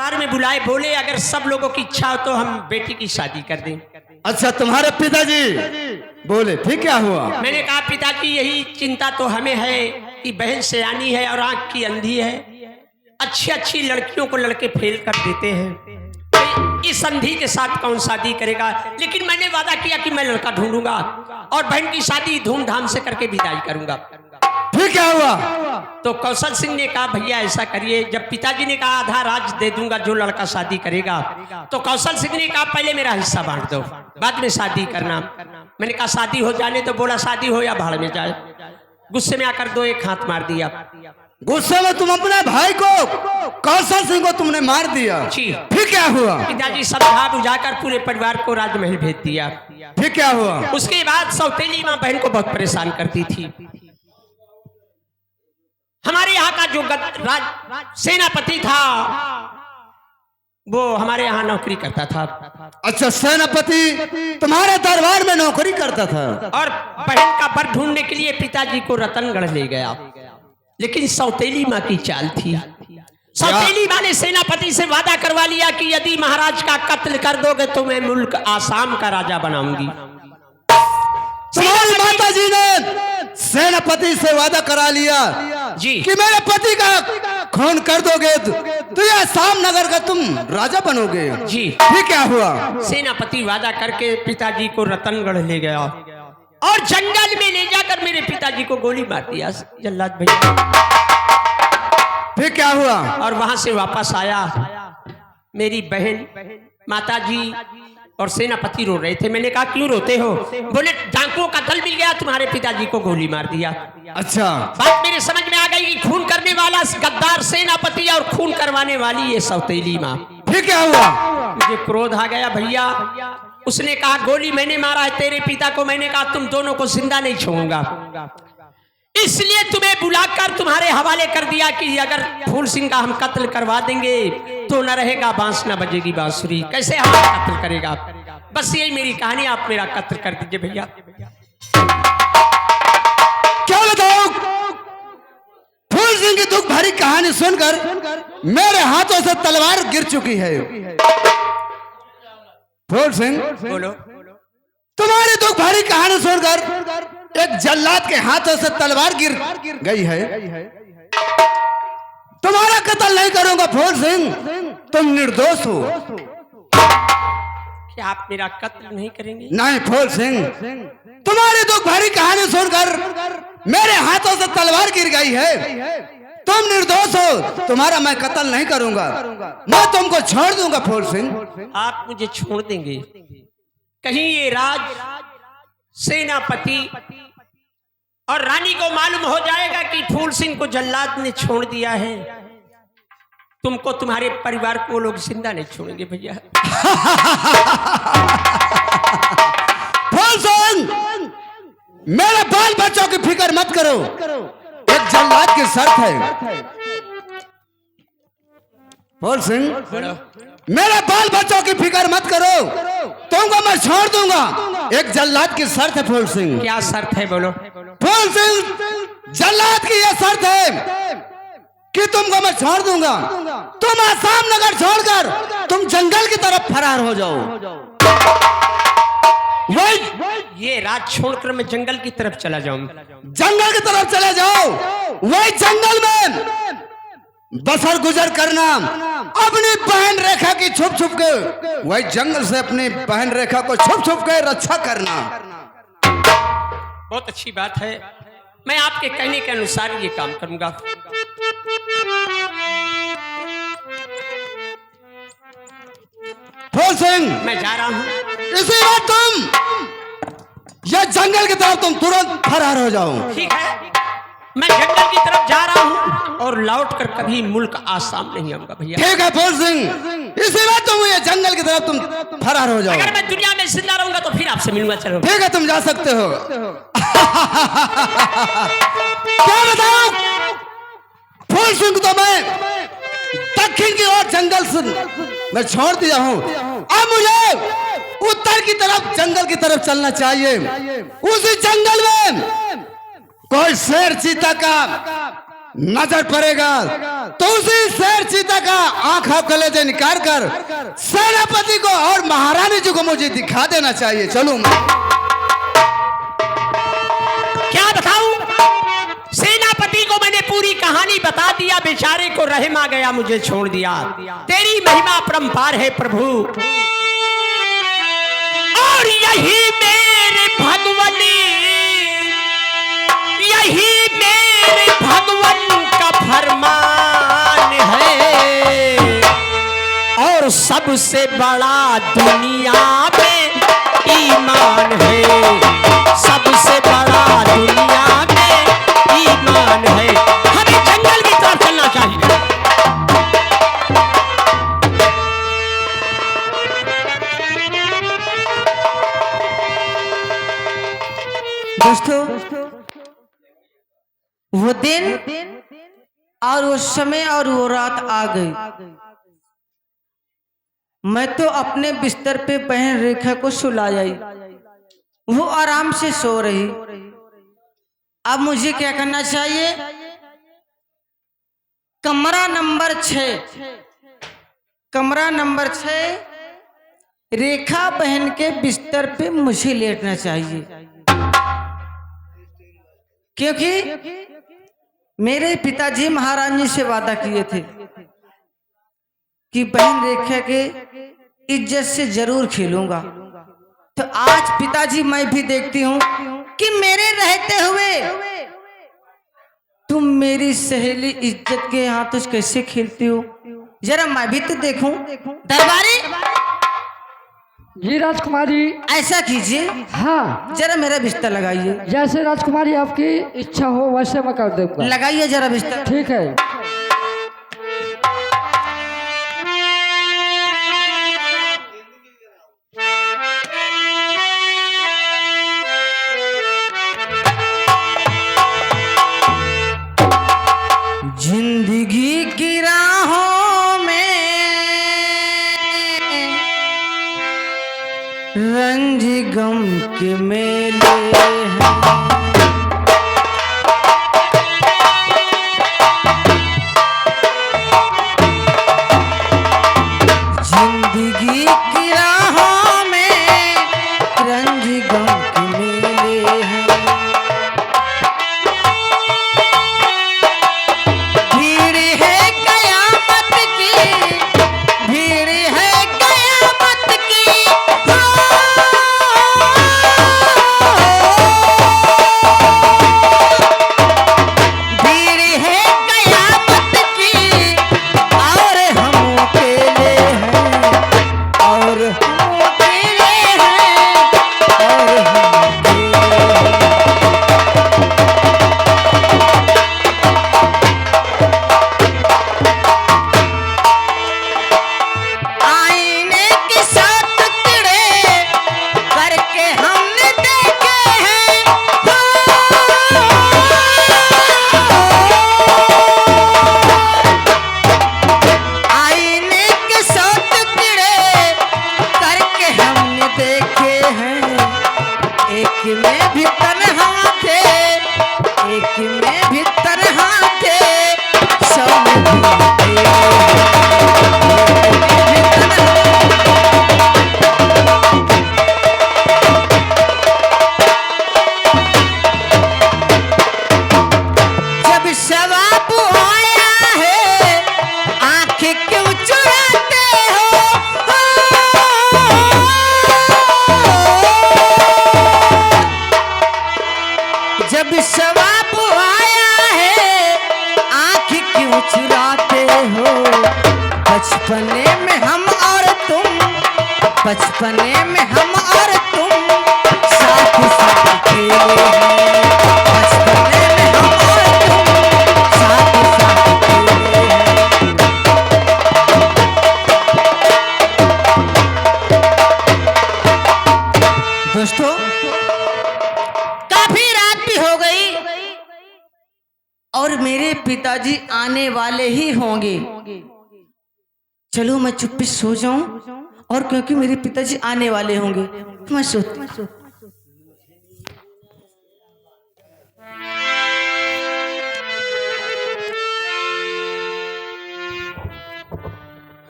दरबार में बुलाए, बोले अगर सब लोगों की इच्छा हो तो हम बेटी की शादी कर दें। अच्छा, तुम्हारे पिताजी बोले, फिर क्या हुआ? मैंने कहा पिताजी यही चिंता तो हमें है कि बहन सयानी है और आंख की अंधी है, अच्छी अच्छी लड़कियों को लड़के फेल कर देते हैं, तो इस अंधी के साथ कौन शादी करेगा। लेकिन मैंने वादा किया कि मैं लड़का ढूंढूंगा और बहन की शादी धूमधाम से करके विदाई करूंगा। फिर क्या हुआ? तो कौशल सिंह ने कहा भैया ऐसा करिए, जब पिताजी ने कहा आधा राज दे दूंगा जो लड़का शादी करेगा, तो कौशल सिंह ने कहा पहले मेरा हिस्सा बांट दो, बाद में शादी करना। मैंने कहा शादी हो जाने तो, बोला शादी हो या भाड़ में जाए। गुस्से में आकर दो एक हाथ मार दिया। गुस्से में तुम अपने भाई को, कौशल सिंह को तुमने मार दिया? जी। फिर क्या हुआ? पिताजी समझा बुझाकर पूरे परिवार को राजमहल भेज दिया। फिर क्या हुआ? उसके बाद सौतेली माँ बहन को बहुत परेशान करती थी। हमारे यहाँ का जो सेनापति था वो हमारे यहाँ नौकरी करता था। अच्छा, सेनापति तुम्हारे दरबार में नौकरी करता था? और बहन का वर ढूंढने के लिए पिताजी को रतनगढ़ ले गया, लेकिन सौतेली माँ की चाल थी। सौतेली माँ ने सेनापति से वादा करवा लिया कि यदि महाराज का कत्ल कर दोगे तो मैं मुल्क आसाम का राजा बनाऊंगी। तुम्हारी माता जी ने सेनापति से वादा करा लिया जी कि मेरे पति का खून कर दोगे तो ये आसाम नगर का तुम राजा बनोगे। जी। फिर क्या हुआ? सेनापति वादा करके पिताजी को रतनगढ़ ले गया और जंगल में ले जाकर मेरे पिताजी को गोली मार दिया जल्लाद भैया। फिर क्या हुआ? और वहां से वापस आया, मेरी बहन, माताजी और सेनापति रो रहे थे। मैंने कहा क्यों रोते हो? बोले डाकुओं का दल मिल गया, तुम्हारे पिताजी को गोली मार दिया। अच्छा, बात मेरे समझ में आ गई कि खून करने वाला गद्दार सेनापति और खून करवाने वाली ये सौतेली माँ। फिर क्या हुआ? मुझे क्रोध आ गया भैया। उसने कहा गोली मैंने मारा है तेरे पिता को। मैंने कहा तुम दोनों को जिंदा नहीं छोड़ूंगा, इसलिए तुम्हें बुलाकर तुम्हारे हवाले कर दिया कि अगर फूल सिंह का हम कत्ल करवा देंगे तो न रहेगा बांस न बजेगी बांसुरी। कैसे हमारा कत्ल करेगा? बस यही मेरी कहानी, आप मेरा कत्ल कर दीजिए भैया। क्या बताऊं? फूल सिंह की दुख भरी कहानी सुनकर मेरे हाथों से तलवार गिर चुकी है। फूल सिंह, बोलो। तुम्हारी दुख भरी कहानी सुनकर एक जल्लाद के हाथों से तलवार गिर गई है। तुम्हारा कत्ल नहीं करूंगा फूल सिंह, तुम निर्दोष हो। क्या आप मेरा कत्ल नहीं करेंगे? नहीं फूल सिंह, तुम्हारी दुख भरी कहानी सुनकर मेरे हाथों से तलवार गिर गई है। तुम निर्दोष हो, तुम्हारा मैं कत्ल नहीं करूंगा, मैं तुमको छोड़ दूंगा फूल सिंह। आप मुझे छोड़ देंगे? कहीं ये राज सेनापति और रानी को मालूम हो जाएगा कि फूल सिंह को जल्लाद ने छोड़ दिया है, तुमको तुम्हारे परिवार को लोग जिंदा नहीं छोड़ेंगे भैया। फूल सिंह, मेरे बाल बच्चों की फिक्र मत करो, एक जल्लाद की शर्त है। फूल सिंह, मेरे बाल बच्चों की फिक्र मत करो, तुमको मैं छोड़ दूंगा, एक जल्लाद की शर्त है फूल सिंह। क्या शर्त है? बोलो। फूल सिंह, जल्लाद की यह शर्त है कि तुमको मैं छोड़ दूंगा, तुम आसाम नगर छोड़कर तुम जंगल की तरफ फरार हो जाओ। वही ये राज छोड़कर मैं जंगल की तरफ चला जाऊं? जंगल की तरफ चले जाओ, वही जंगल में बसर गुजर करना, अपनी बहन रेखा की छुप छुप के, वही जंगल से अपनी बहन रेखा को छुप छुप के रक्षा करना। बहुत अच्छी बात है, मैं आपके कहने के अनुसार ये काम करूंगा। फूल सिंह, मैं जा रहा हूं। इसी बात तुम यह जंगल की तरफ तुम तुरंत फरार हो जाओ। ठीक है, मैं जंगल की तरफ जा रहा हूं और लौटकर कभी मुल्क आसाम नहीं आऊंगा भैया। ठीक है फूल सिंह, इसी बात तुम ये जंगल की तरफ तुम फरार हो जाओ। अगर मैं दुनिया में जिंदा रहूंगा तो फिर आपसे मिलूंगा। चलो ठीक है, तुम जा सकते हो। क्या बताऊं फूल सिंह, तो मैं दक्षिण की ओर जंगल से मैं छोड़ दिया हूं, अब मुझे उत्तर की तरफ जंगल की तरफ चलना चाहिए। उसी जंगल में कोई शेर चीता का नजर पड़ेगा तो उसी शेर चीता का आंख आप कलेजे निकाल कर सेनापति को और महारानी जी को मुझे दिखा देना चाहिए। चलो क्या बताऊं? सेनापति को मैंने पूरी कहानी बता दिया, बेचारे को रहम आ गया, मुझे छोड़ दिया। तेरी महिमा परंपार है प्रभु, और यही मेरे भगवनी, यही मेरे भगवन का फरमान है, और सबसे बड़ा दुनिया में ईमान है, सबसे बड़ा दुनिया में ईमान है। हमें जंगल की तरफ चलना चाहिए। दोस्तों, वो दिन और वो समय और वो रात आ गई। मैं तो अपने बिस्तर पे बहन रेखा को सुलाई, वो आराम से सो रही। अब मुझे क्या करना चाहिए? कमरा नंबर 6, कमरा नंबर 6 रेखा बहन के बिस्तर पे मुझे लेटना चाहिए, क्योंकि मेरे पिताजी महारानी से वादा किए थे कि बहन रेखा के इज्जत से जरूर खेलूंगा। तो आज पिताजी मैं भी देखती हूँ कि मेरे रहते हुए तुम मेरी सहेली इज्जत के हाथों से कैसे खेलती हो, जरा मैं भी तो देखूं। दरबारी जी राजकुमारी। ऐसा कीजिए, हाँ, जरा मेरा बिस्तर लगाइए। जैसे राजकुमारी आपकी इच्छा हो वैसे मैं कर दूंगा। लगाइए जरा बिस्तर। ठीक है। जिंदगी की राहों में रंज गम के मेले हैं, जिंदगी की राहों में रंज गम के मेले हैं। भीड़ है कयामत की, भीड़ है कयामत की, भीड़ है कयामत की, और हम अकेले हैं, और हम अकेले हैं, और हम अकेले हैं। आईने के साथ टुकड़े करके हमने देखे हैं, आईने के साथ टुकड़े करके हमने देखे हैं। एक में भी तन्हा थे, एक में भी तन्हा थे, सौ में भी जब सवाब आया है आंखें क्यों चुराते हो, जब सवाब आया है आंखें क्यों चुराते हो। बचपने में हम और तुम, बचपने में हम और तुम साथ साथ खेले हैं, बचपने में हम और तुम साथ साथ खेले हैं। दोस्तों, काफी रात भी हो गई और मेरे पिताजी आने वाले ही होंगे। चलो मैं चुप्पी सो जाऊं, और क्योंकि मेरे पिताजी आने वाले होंगे मैं सोती।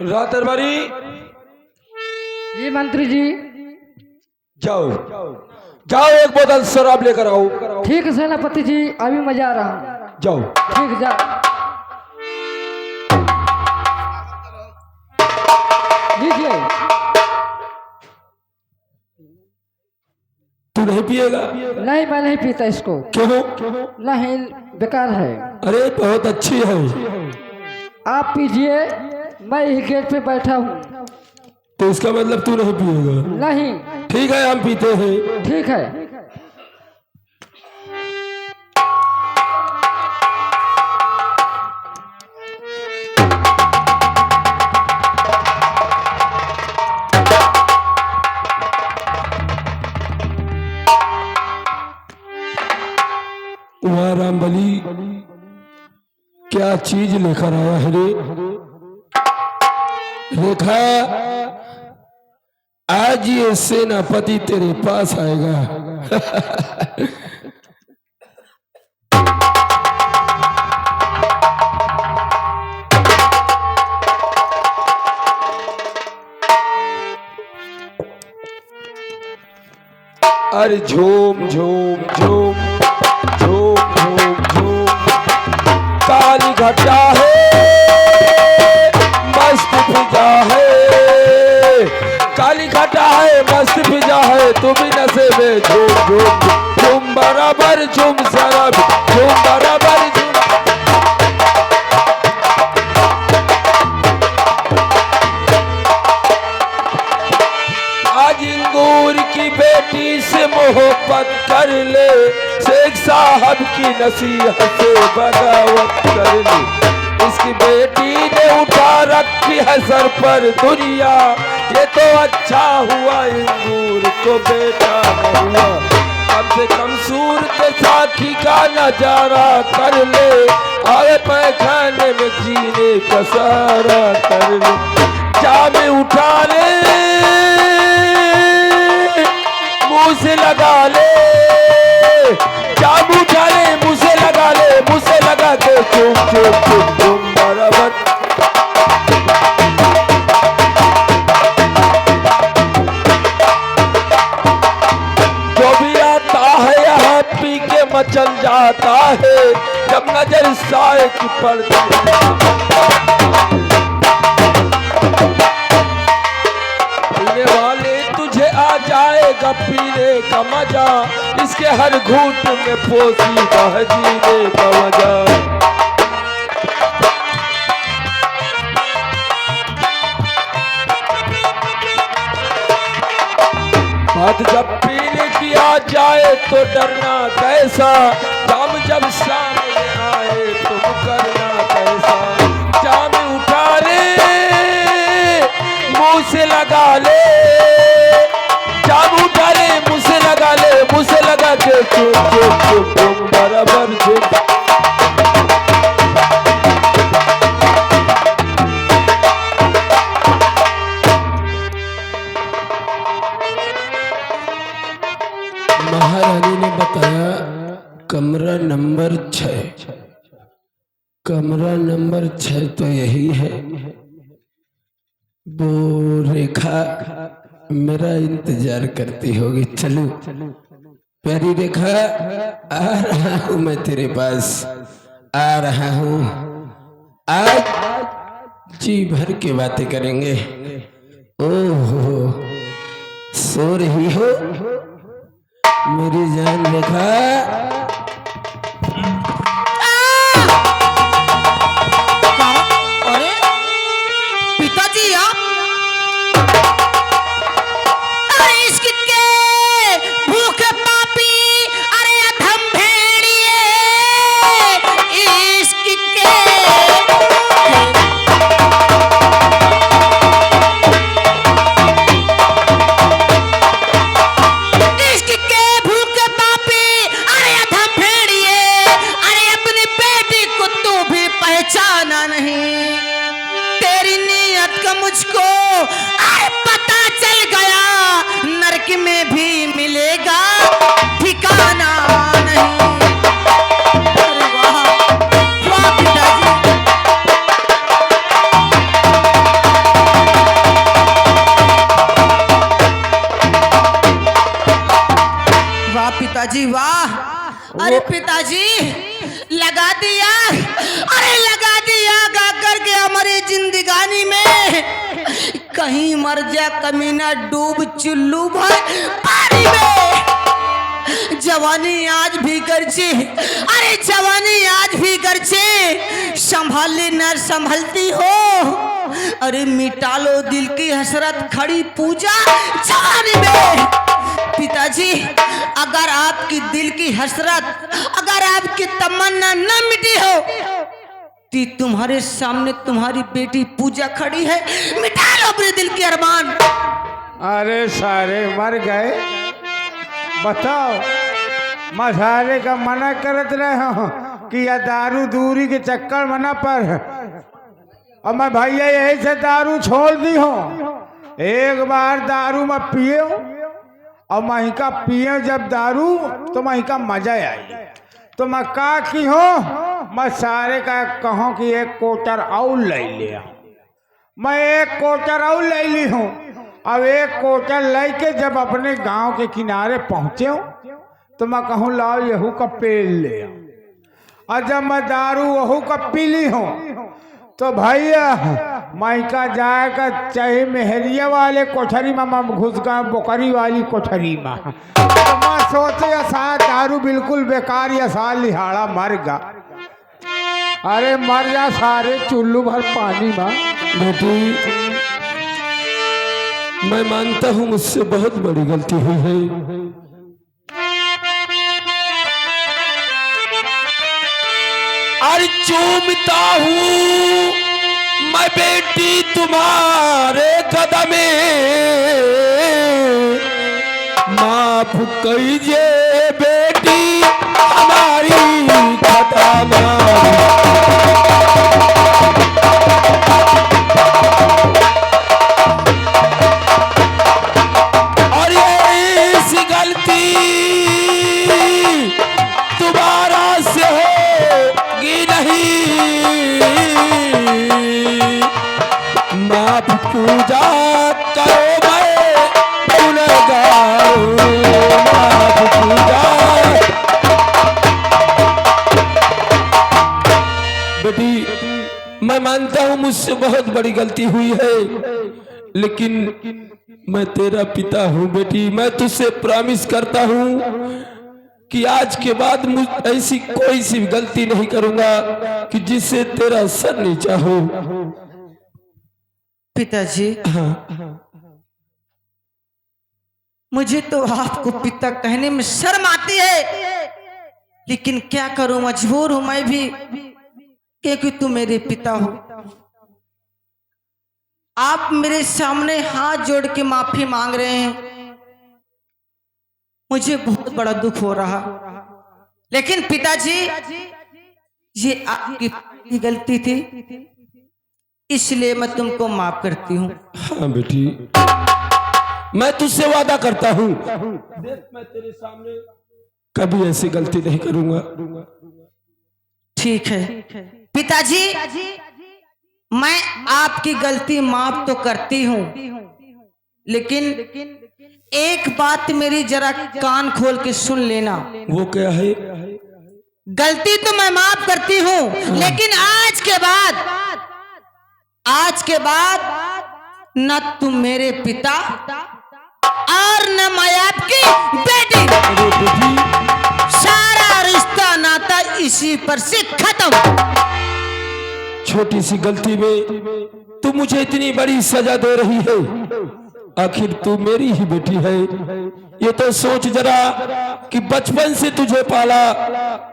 रात दरबारी जी मंत्री जी। जाओ जाओ, एक बोतल शराब लेकर आओ। ठीक है सेनापति जी, अभी मैं जा रहा हूँ। जाओ। ठीक जा। लीजिए। तू नहीं पिएगा? नहीं, मैं नहीं पीता इसको। क्यों? नहीं, बेकार है। अरे बहुत अच्छी है। आप पीजिए, मैं ही गेट पे बैठा हूँ। तो इसका मतलब तू नहीं पिएगा? नहीं। ठीक है, हम पीते हैं। ठीक है। वाह रामबली, क्या चीज लेकर आया है रे। रेखा, आज ये सेनापति तेरे पास आएगा। अरे झूम झूम झूम झूम झूम झूम, काली घटा है मस्त फिजा है, काली घटा है मस्त फिजा है, तू भी नशे में झूम झूम झूम बराबर झूम सारा झूम बराबर झूम। आज इंगूर की बेटी से मोहब्बत कर ले, शेख साहब की नसीहत से बगावत कर ले। इसकी बेटी ने उठा रखी है सर पर दुनिया, ये तो अच्छा हुआ इंगूर को बेटा न हुआ। कम से कम सूरत साखी का नजारा कर ले, आए पैखाने में जीने का सहारा कर ले। जामे उठा ले, मुँह से लगा ले, जाम उठा ले, मुँह से लगा ले, मुँह से लगा के चुम चुम चुम चुम बराबर। जो भी आता है यहाँ पी के मचल जाता है, जब नजर साए की पड़ती वाले तुझे आ जाएगा पीने का मजा, इसके हर घूंट में पोसीदा है जीने का मजा। बात जब पीने की आ जाए तो डरना कैसा, जाम जब सामने आए तो करना कैसा। जाम उठा ले, मुँह से लगा ले, जाम उठा ले, मुँह से लगा ले, मुँह से लगा के चुम चुम चुम चुम बराबर चुम। महारानी ने बताया कमरा नंबर 6, कमरा नंबर 6 तो यही है। वो रेखा मेरा इंतजार करती होगी। चलो प्यारी रेखा, आ रहा हूं मैं तेरे पास, आ रहा हूं। आज जी भर के बातें करेंगे। ओहो, सो रही हो मेरी जान रेखा? अरे पिताजी आप, अरे इसके भूखे पापी, अरे अधम भेड़िए, इसके भूखे पापी, अरे अधम भेड़िए, अरे अपनी बेटी को तू भी पहचाना नहीं, तेरी नीयत का मुझको पिताजी वाह, अरे पिताजी लगा दिया, अरे लगा दिया गा करके हमारी जिंदगानी में, कहीं मर जा कमीना डूब चुल्लू भर पानी में। जवानी आज भी गर्जे, अरे जवानी आज भी गर्जे, संभाले न संभलती हो, अरे मिटा लो दिल की हसरत खड़ी पूजा जवानी में। पिताजी अगर आपकी दिल की हसरत, अगर आपकी तमन्ना न मिटी हो तो तुम्हारे सामने तुम्हारी बेटी पूजा खड़ी है, मिटा लो अपने दिल के अरमान। अरे सारे मर गए, बताओ मसाले का मना करत रहे हो कि या दारू दूरी के चक्कर मना पर, और मैं भैया यही से दारू छोड़ दी हूँ। एक बार दारू मैं पिए और मही का पिए जब दारू तो मही का मजा आई, तो मैं का की हूँ, मैं सारे का कहूँ कि एक कोटर और ले लिया, मैं एक कोटर और ले ली हूँ। अब एक कोटर लेके जब अपने गांव के किनारे पहुंचे हूँ तो मैं कहूँ लाओ यहू का पेड़ ले आओ, और जब मैं दारू वहू का पी ली हूँ तो भैया माइका जाएगा चाहे मेहरिया वाले कोठरी में मैं घुस गया बोकरी वाली कोठरी में, तो मैं सोचे ऐसा दारू बिल्कुल बेकार, या साल लिहाड़ा मर गा, अरे मर जा सारे चुल्लू भर पानी में। बेटी मैं मानता हूँ मुझसे बहुत बड़ी गलती हुई है, और चूमता हूँ मैं बेटी तुम्हारे कदमे, माफ कीजिए बेटी हमारी खता और ये इस गलती दोबारा से होगी नहीं, माफ पूजा करो मैं गुनहगार हूँ, माफ पूजा। बेटी मैं मानता हूँ मुझसे बहुत बड़ी गलती हुई है, लेकिन मैं तेरा पिता हूँ बेटी, मैं तुझसे प्रॉमिस करता हूँ कि आज के बाद मुझ ऐसी कोई सी गलती नहीं करूंगा कि जिससे तेरा सर नीचा हो। पिताजी मुझे तो आपको पिता कहने में शर्म आती है, लेकिन क्या करूं, मजबूर हूं मैं भी, क्योंकि तुम मेरे पिता हो। आप मेरे सामने हाथ जोड़ के माफी मांग रहे हैं, मुझे बहुत बड़ा दुख हो रहा, लेकिन पिताजी ये आपकी गलती थी, इसलिए मैं तुमको माफ करती हूँ। हाँ बेटी मैं तुझसे वादा करता हूँ देख मैं तेरे सामने कभी ऐसी गलती नहीं करूंगा। ठीक है पिताजी, मैं आपकी गलती माफ तो करती हूँ, लेकिन एक बात मेरी जरा कान खोल के सुन लेना। वो क्या है? गलती तो मैं माफ करती हूँ, लेकिन आज के बाद न तुम मेरे पिता और न मैं आपकी बेटी, सारा रिश्ता नाता इसी पर से खत्म। छोटी सी गलती में तू मुझे इतनी बड़ी सजा दे रही है, आखिर तू मेरी ही बेटी है। ये तो सोच जरा कि बचपन से तुझे पाला,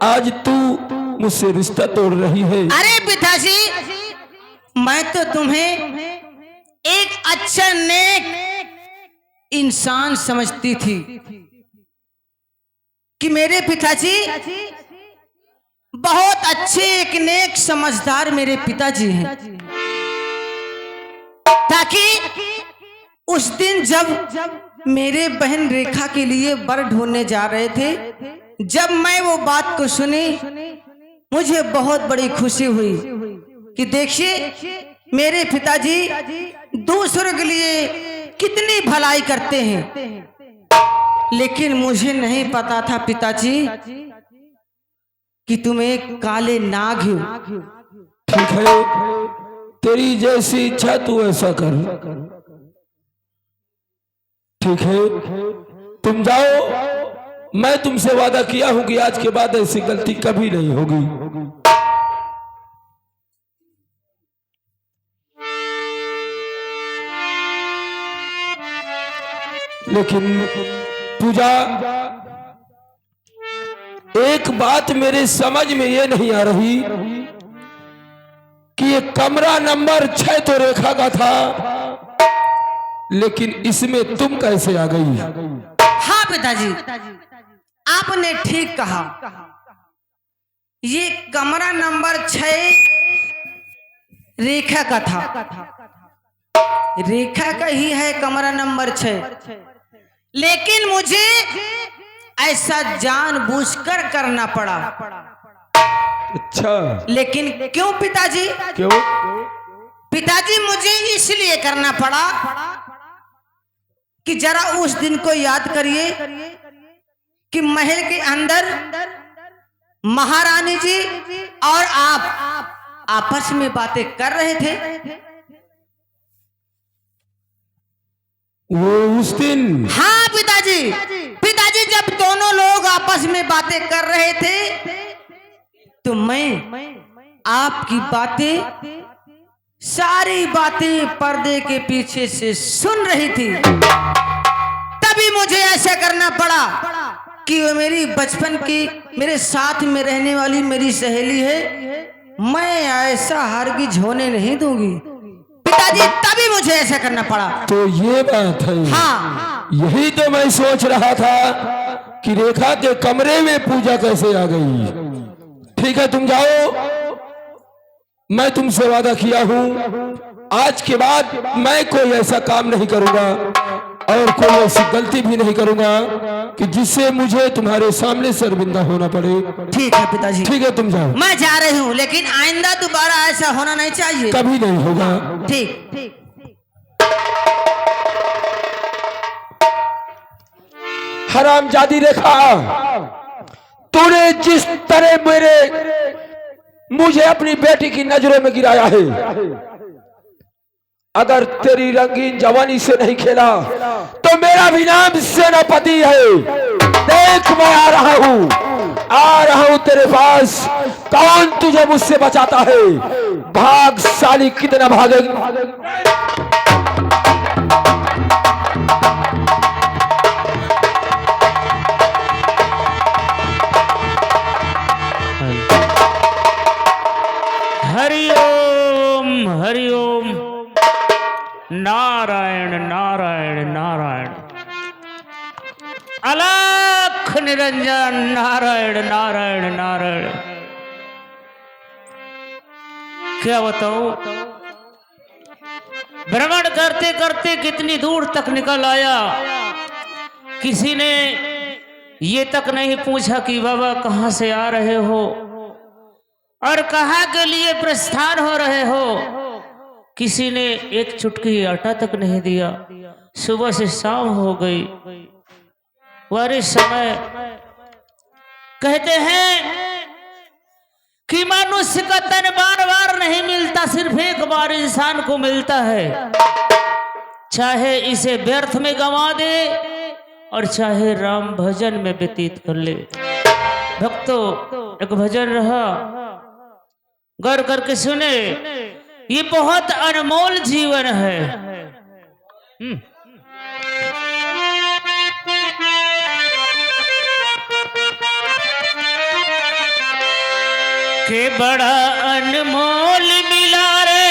आज तू मुझसे रिश्ता तोड़ रही है। अरे पिताजी, मैं तो तुम्हें एक अच्छा नेक इंसान समझती थी कि मेरे पिताजी बहुत अच्छे, एक नेक समझदार मेरे पिताजी हैं, ताकि उस दिन जब मेरे बहन रेखा के लिए वर ढूंढने जा रहे थे, जब मैं वो बात को सुनी, मुझे बहुत बड़ी खुशी हुई कि देखिए मेरे पिताजी दूसरों के लिए कितनी भलाई करते हैं। लेकिन मुझे नहीं पता था पिताजी कि तुम एक काले नाग हो। ठीक है, तेरी जैसी इच्छा तू ऐसा कर। ठीक है, तुम जाओ। मैं तुमसे वादा किया हूं कि आज के बाद ऐसी गलती कभी नहीं होगी। लेकिन पूजा, एक बात मेरे समझ में ये नहीं आ रही कि ये कमरा नंबर 6 तो रेखा का था, लेकिन इसमें तुम कैसे आ गई? हाँ पिताजी, आपने ठीक कहा। ये कमरा नंबर 6 रेखा का था। रेखा का ही है कमरा नंबर 6, लेकिन मुझे ऐसा जानबूझकर करना पड़ा। अच्छा, लेकिन क्यों पिताजी? क्यों? पिताजी मुझे इसलिए करना पड़ा कि जरा उस दिन को याद करिए कि महल के अंदर महारानी जी और आप आपस में बातें कर रहे थे। वो उस दिन? हाँ पिताजी, पिताजी जब दोनों लोग आपस में बातें कर रहे थे तो मैं आपकी बातें, सारी बातें पर्दे के पीछे से सुन रही थी। तभी मुझे ऐसा करना पड़ा कि वो मेरी बचपन की, मेरे साथ में रहने वाली मेरी सहेली है, मैं ऐसा हरगिज होने नहीं दूंगी। पिताजी तभी मुझे ऐसा करना पड़ा। तो ये बात है। हाँ, यही तो मैं सोच रहा था कि रेखा के कमरे में पूजा कैसे आ गई। ठीक है, तुम जाओ। मैं तुमसे वादा किया हूं, आज के बाद मैं कोई ऐसा काम नहीं करूंगा और कोई ऐसी गलती भी नहीं करूंगा कि जिससे मुझे तुम्हारे सामने शर्मिंदा होना पड़े। ठीक है पिताजी। ठीक है, तुम जाओ। मैं जा रही हूँ, लेकिन आइंदा दोबारा ऐसा होना नहीं चाहिए। कभी नहीं होगा। ठीक। हरामजादी रेखा, तूने जिस तरह मुझे अपनी बेटी की नजरों में गिराया है, अगर तेरी रंगीन जवानी से नहीं खेला तो मेरा भी नाम सेनापति है। देख, मैं आ रहा हूं तेरे पास। कौन तुझे मुझसे बचाता है? भाग साली, कितना भागेगी? हरिओम हरिओम, नारायण नारायण नारायण, अलख निरंजन, नारायण नारायण नारायण। क्या बताऊं, भ्रमण करते करते कितनी दूर तक निकल आया। किसी ने ये तक नहीं पूछा कि बाबा कहां से आ रहे हो और कहां के लिए प्रस्थान हो रहे हो। किसी ने एक चुटकी आटा तक नहीं दिया। सुबह से शाम हो गई। बारिश समय कहते हैं कि मनुष्य का तन बार बार नहीं मिलता, सिर्फ एक बार इंसान को मिलता है। चाहे इसे व्यर्थ में गंवा दे और चाहे राम भजन में व्यतीत कर ले। भक्तों, एक भजन रहा, गौर करके सुने, ये बहुत अनमोल जीवन है। के बड़ा अनमोल मिला रे